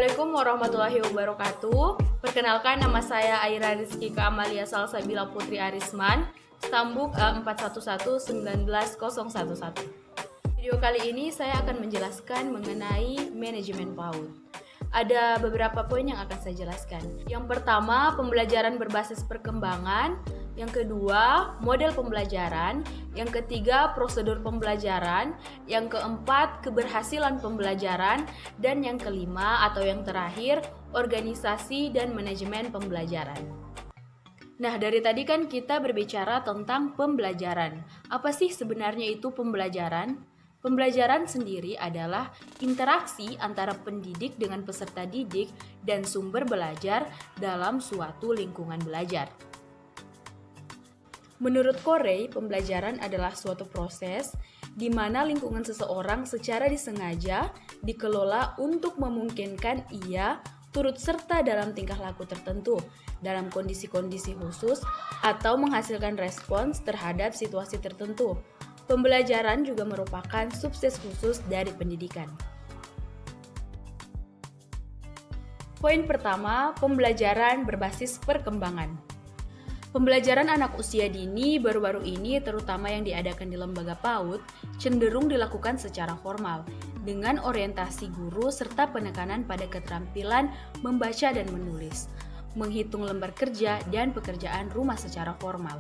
Assalamualaikum warahmatullahi wabarakatuh. Perkenalkan, nama saya Aira Rizky Amalia Salsabila Putri Arisman, Stambuk A411-19011. Video kali ini saya akan menjelaskan mengenai manajemen PAUD. Ada beberapa poin yang akan saya jelaskan. Yang pertama, pembelajaran berbasis perkembangan. Yang kedua, model pembelajaran. Yang ketiga, prosedur pembelajaran. Yang keempat, keberhasilan pembelajaran. Dan yang kelima atau yang terakhir, organisasi dan manajemen pembelajaran. Nah, dari tadi kan kita berbicara tentang pembelajaran. Apa sih sebenarnya itu pembelajaran? Pembelajaran sendiri adalah interaksi antara pendidik dengan peserta didik dan sumber belajar dalam suatu lingkungan belajar. Menurut Corey, pembelajaran adalah suatu proses di mana lingkungan seseorang secara disengaja dikelola untuk memungkinkan ia turut serta dalam tingkah laku tertentu, dalam kondisi-kondisi khusus, atau menghasilkan respons terhadap situasi tertentu. Pembelajaran juga merupakan subset khusus dari pendidikan. Poin pertama, pembelajaran berbasis perkembangan. Pembelajaran anak usia dini baru-baru ini, terutama yang diadakan di lembaga PAUD, cenderung dilakukan secara formal, dengan orientasi guru serta penekanan pada keterampilan membaca dan menulis, menghitung lembar kerja, dan pekerjaan rumah secara formal.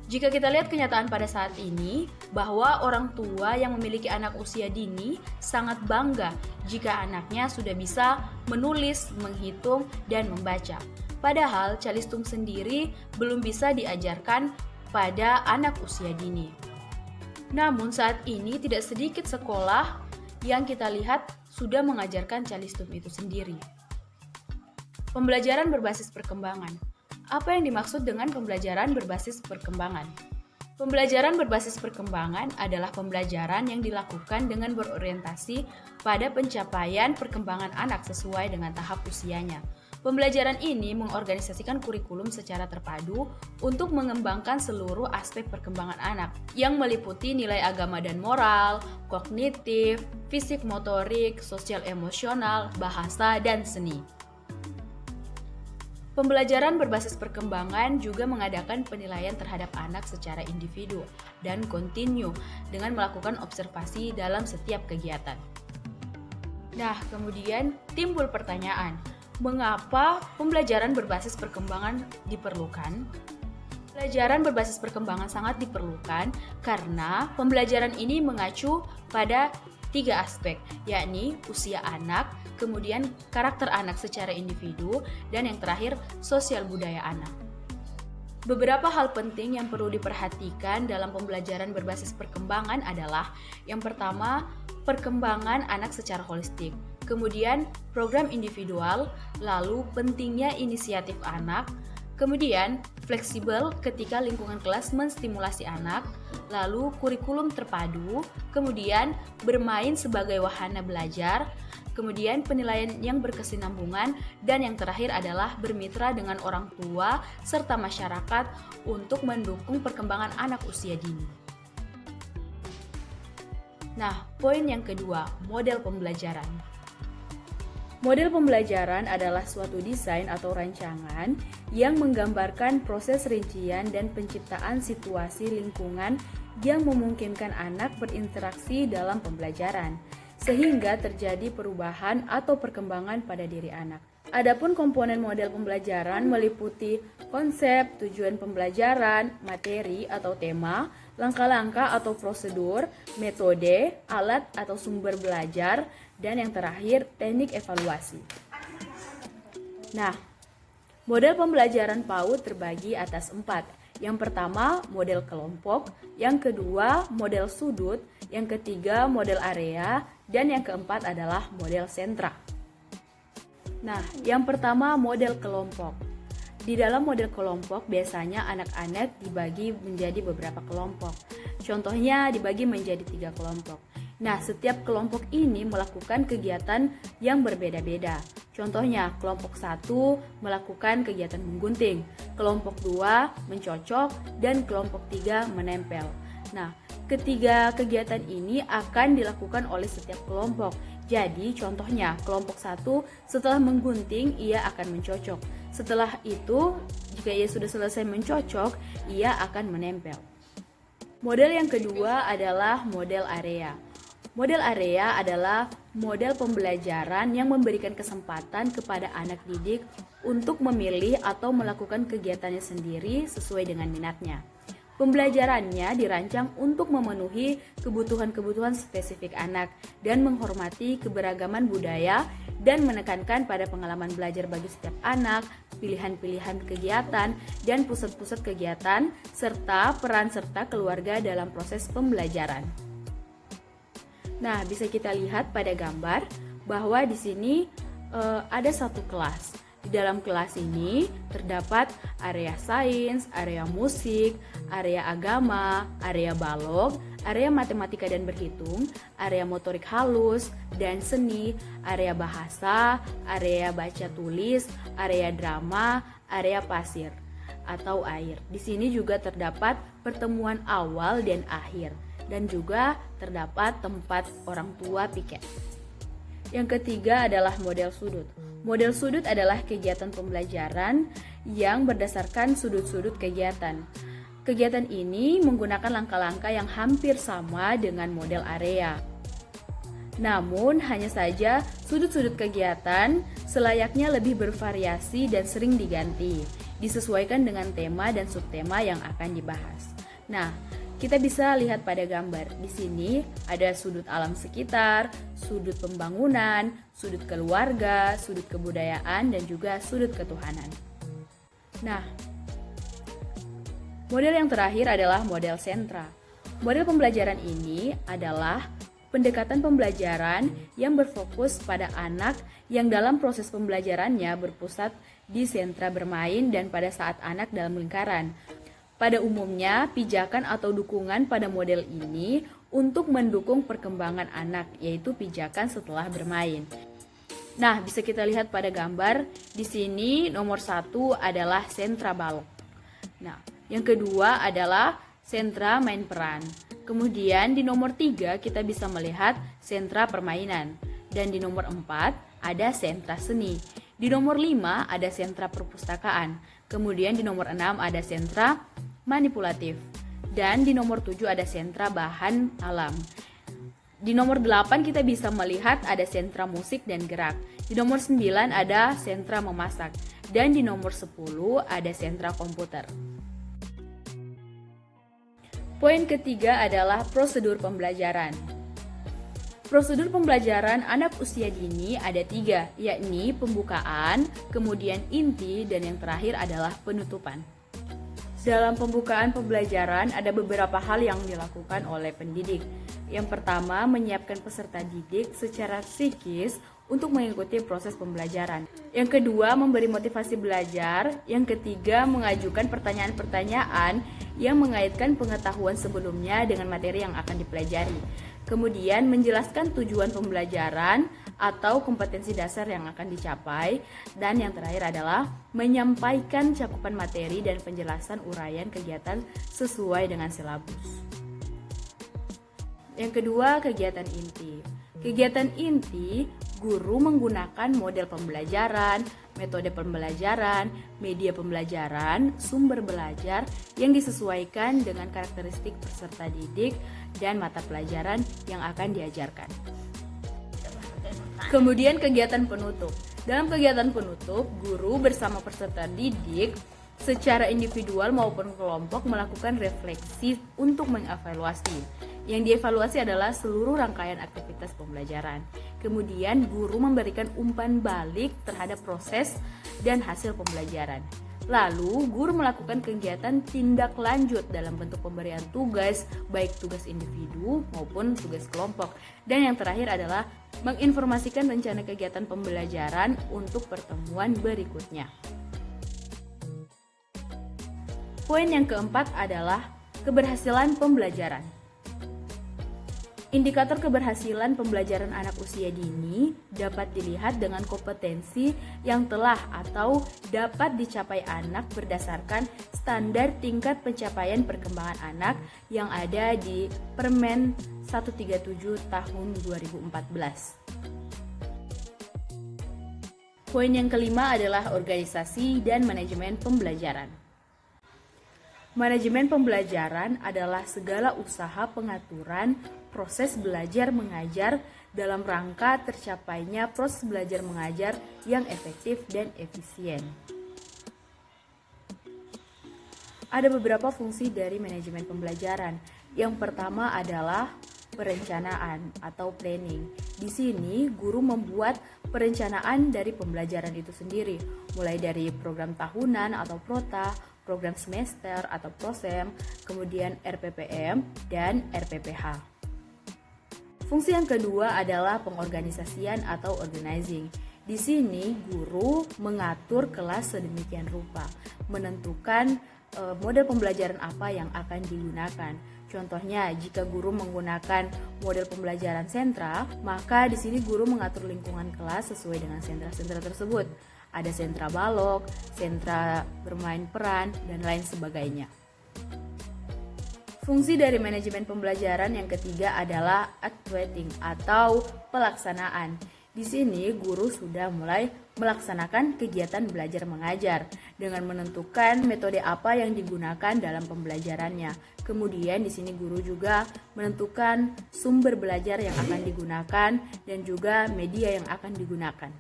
Jika kita lihat kenyataan pada saat ini, bahwa orang tua yang memiliki anak usia dini sangat bangga jika anaknya sudah bisa menulis, menghitung, dan membaca. Padahal calistung sendiri belum bisa diajarkan pada anak usia dini. Namun saat ini tidak sedikit sekolah yang kita lihat sudah mengajarkan calistung itu sendiri. Pembelajaran berbasis perkembangan. Apa yang dimaksud dengan pembelajaran berbasis perkembangan? Pembelajaran berbasis perkembangan adalah pembelajaran yang dilakukan dengan berorientasi pada pencapaian perkembangan anak sesuai dengan tahap usianya. Pembelajaran ini mengorganisasikan kurikulum secara terpadu untuk mengembangkan seluruh aspek perkembangan anak yang meliputi nilai agama dan moral, kognitif, fisik motorik, sosial emosional, bahasa, dan seni. Pembelajaran berbasis perkembangan juga mengadakan penilaian terhadap anak secara individu dan kontinu dengan melakukan observasi dalam setiap kegiatan. Nah, kemudian timbul pertanyaan, mengapa pembelajaran berbasis perkembangan diperlukan? Pembelajaran berbasis perkembangan sangat diperlukan karena pembelajaran ini mengacu pada 3 aspek, yakni usia anak, kemudian karakter anak secara individu, dan yang terakhir sosial budaya anak. Beberapa hal penting yang perlu diperhatikan dalam pembelajaran berbasis perkembangan adalah yang pertama, perkembangan anak secara holistik, kemudian program individual, lalu pentingnya inisiatif anak, kemudian fleksibel ketika lingkungan kelas menstimulasi anak, lalu kurikulum terpadu, kemudian bermain sebagai wahana belajar, kemudian penilaian yang berkesinambungan, dan yang terakhir adalah bermitra dengan orang tua serta masyarakat untuk mendukung perkembangan anak usia dini. Nah, poin yang kedua, model pembelajaran. Model pembelajaran adalah suatu desain atau rancangan yang menggambarkan proses rincian dan penciptaan situasi lingkungan yang memungkinkan anak berinteraksi dalam pembelajaran, sehingga terjadi perubahan atau perkembangan pada diri anak. Adapun komponen model pembelajaran meliputi konsep, tujuan pembelajaran, materi atau tema, langkah-langkah atau prosedur, metode, alat atau sumber belajar, dan yang terakhir teknik evaluasi. Nah, model pembelajaran PAUD terbagi atas 4. Yang pertama, model kelompok, yang kedua, model sudut, yang ketiga, model area, dan yang keempat adalah model sentra. Nah, yang pertama, model kelompok. Di dalam model kelompok, biasanya anak-anak dibagi menjadi beberapa kelompok. Contohnya, dibagi menjadi 3 kelompok. Nah, setiap kelompok ini melakukan kegiatan yang berbeda-beda. Contohnya, kelompok 1 melakukan kegiatan menggunting, kelompok 2 mencocok, dan kelompok 3 menempel. Nah, ketiga kegiatan ini akan dilakukan oleh setiap kelompok. Jadi contohnya kelompok 1 setelah menggunting ia akan mencocok. Setelah itu jika ia sudah selesai mencocok, ia akan menempel. Model yang kedua adalah model area. Model area adalah model pembelajaran yang memberikan kesempatan kepada anak didik untuk memilih atau melakukan kegiatannya sendiri sesuai dengan minatnya. Pembelajarannya dirancang untuk memenuhi kebutuhan-kebutuhan spesifik anak dan menghormati keberagaman budaya dan menekankan pada pengalaman belajar bagi setiap anak, pilihan-pilihan kegiatan, dan pusat-pusat kegiatan, serta peran serta keluarga dalam proses pembelajaran. Nah, bisa kita lihat pada gambar bahwa di sini ada satu kelas. Di dalam kelas ini terdapat area sains, area musik, area agama, area balok, area matematika dan berhitung, area motorik halus dan seni, area bahasa, area baca tulis, area drama, area pasir atau air. Di sini juga terdapat pertemuan awal dan akhir dan juga terdapat tempat orang tua piket. Yang ketiga adalah model sudut. Model sudut adalah kegiatan pembelajaran yang berdasarkan sudut-sudut kegiatan. Kegiatan ini menggunakan langkah-langkah yang hampir sama dengan model area. Namun, hanya saja sudut-sudut kegiatan selayaknya lebih bervariasi dan sering diganti, disesuaikan dengan tema dan subtema yang akan dibahas. Nah, kita bisa lihat pada gambar. Di sini ada sudut alam sekitar, sudut pembangunan, sudut keluarga, sudut kebudayaan, dan juga sudut ketuhanan. Nah, model yang terakhir adalah model sentra. Model pembelajaran ini adalah pendekatan pembelajaran yang berfokus pada anak yang dalam proses pembelajarannya berpusat di sentra bermain dan pada saat anak dalam lingkaran. Pada umumnya, pijakan atau dukungan pada model ini untuk mendukung perkembangan anak, yaitu pijakan setelah bermain. Nah, bisa kita lihat pada gambar, di sini nomor 1 adalah sentra balok. Nah, yang kedua adalah sentra main peran. Kemudian di nomor 3 kita bisa melihat sentra permainan. Dan di nomor 4 ada sentra seni. Di nomor 5 ada sentra perpustakaan. Kemudian di nomor 6 ada sentra manipulatif. Dan di nomor 7 ada sentra bahan alam. Di nomor 8 kita bisa melihat ada sentra musik dan gerak. Di nomor 9 ada sentra memasak. Dan di nomor 10 ada sentra komputer. Poin ketiga adalah prosedur pembelajaran. Prosedur pembelajaran anak usia dini ada 3, yakni pembukaan, kemudian inti, dan yang terakhir adalah penutupan. Dalam pembukaan pembelajaran ada beberapa hal yang dilakukan oleh pendidik. Yang pertama, menyiapkan peserta didik secara psikis untuk mengikuti proses pembelajaran. Yang kedua, memberi motivasi belajar. Yang ketiga, mengajukan pertanyaan-pertanyaan yang mengaitkan pengetahuan sebelumnya dengan materi yang akan dipelajari. Kemudian, menjelaskan tujuan pembelajaran atau kompetensi dasar yang akan dicapai. Dan yang terakhir adalah menyampaikan cakupan materi dan penjelasan uraian kegiatan sesuai dengan silabus. Yang kedua, kegiatan inti. Kegiatan inti, guru menggunakan model pembelajaran, metode pembelajaran, media pembelajaran, sumber belajar yang disesuaikan dengan karakteristik peserta didik dan mata pelajaran yang akan diajarkan. Kemudian kegiatan penutup. Dalam kegiatan penutup, guru bersama peserta didik secara individual maupun kelompok melakukan refleksi untuk mengevaluasi. Yang dievaluasi adalah seluruh rangkaian aktivitas pembelajaran. Kemudian guru memberikan umpan balik terhadap proses dan hasil pembelajaran. Lalu guru melakukan kegiatan tindak lanjut dalam bentuk pemberian tugas, baik tugas individu maupun tugas kelompok. Dan yang terakhir adalah menginformasikan rencana kegiatan pembelajaran untuk pertemuan berikutnya. Poin yang keempat adalah keberhasilan pembelajaran. Indikator keberhasilan pembelajaran anak usia dini dapat dilihat dengan kompetensi yang telah atau dapat dicapai anak berdasarkan standar tingkat pencapaian perkembangan anak yang ada di Permen 137 tahun 2014. Poin yang kelima adalah organisasi dan manajemen pembelajaran. Manajemen pembelajaran adalah segala usaha pengaturan proses belajar mengajar dalam rangka tercapainya proses belajar mengajar yang efektif dan efisien. Ada beberapa fungsi dari manajemen pembelajaran. Yang pertama adalah perencanaan atau planning. Di sini guru membuat perencanaan dari pembelajaran itu sendiri, mulai dari program tahunan atau prota, program semester atau prosem, kemudian RPPM dan RPPH. Fungsi yang kedua adalah pengorganisasian atau organizing. Di sini guru mengatur kelas sedemikian rupa, menentukan model pembelajaran apa yang akan digunakan. Contohnya, jika guru menggunakan model pembelajaran sentra, maka di sini guru mengatur lingkungan kelas sesuai dengan sentra-sentra tersebut. Ada sentra balok, sentra bermain peran, dan lain sebagainya. Fungsi dari manajemen pembelajaran yang ketiga adalah actuating atau pelaksanaan. Di sini guru sudah mulai melaksanakan kegiatan belajar mengajar dengan menentukan metode apa yang digunakan dalam pembelajarannya. Kemudian di sini guru juga menentukan sumber belajar yang akan digunakan dan juga media yang akan digunakan.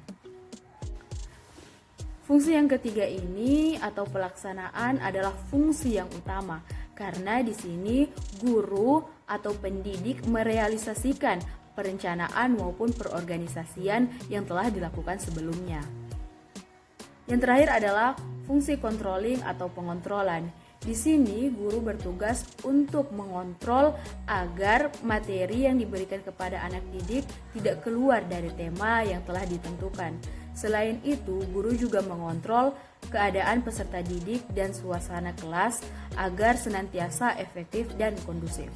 Fungsi yang ketiga ini atau pelaksanaan adalah fungsi yang utama karena di sini guru atau pendidik merealisasikan perencanaan maupun perorganisasian yang telah dilakukan sebelumnya. Yang terakhir adalah fungsi controlling atau pengontrolan. Di sini guru bertugas untuk mengontrol agar materi yang diberikan kepada anak didik tidak keluar dari tema yang telah ditentukan. Selain itu, guru juga mengontrol keadaan peserta didik dan suasana kelas agar senantiasa efektif dan kondusif.